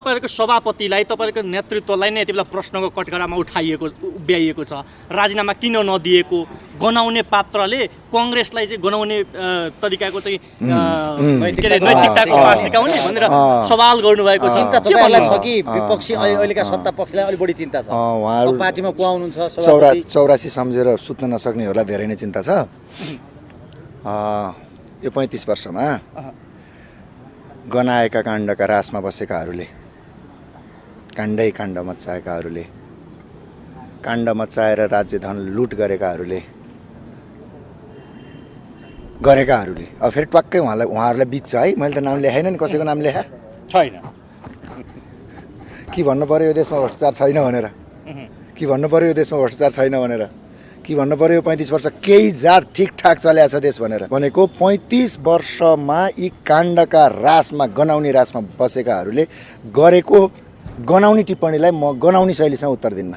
तपाईँहरूको सभापतिलाई तपाईँहरूको नेतृत्वलाई नै यति बेला प्रश्नको कटघरामा उभ्याइएको छ। राजीनामा किन नदिएको, गनाउने पात्रले कङ्ग्रेसलाई चाहिँ गनाउने तरिकाको चाहिँ नैतिकताको पाठ सिकाउने भनेर सवाल गर्नुभएको छ। चिन्ता तपाईँहरूलाई छ कि विपक्षी अहिलेका सत्ता पक्षलाई अलिक बढी चिन्ता छ? पार्टीमा को आउनुहुन्छ? 84 सम्झेर सुत्न नसक्नेहरूलाई धेरै नै चिन्ता छ। यो 35 वर्षमा गनाएका काण्डका रासमा बसेकाहरूले, काण्डै काण्ड मचाएकाहरूले, काण्ड मचाएर राज्य धन लुट गरेकाहरूले अब फेरि टक्कै उहाँहरूलाई बिच्छ है। मैले त नाम लेखाइन नि, कसैको नाम लेखा छैन। के भन्नु पर्यो यो देशमा भ्रष्टाचार छैन भनेर, के भन्नु पर्यो यो देशमा भ्रष्टाचार छैन भनेर, के भन्नु पर्यो यो 35 वर्ष केही जात ठिकठाक चलेको छ देश भनेर भनेको 35 वर्षमा यी काण्डका रासमा, गनाउने रासमा बसेकाहरूले गरेको गनाउने टिप्पणीलाई म गनाउने शैलीसँग उत्तर दिन्न।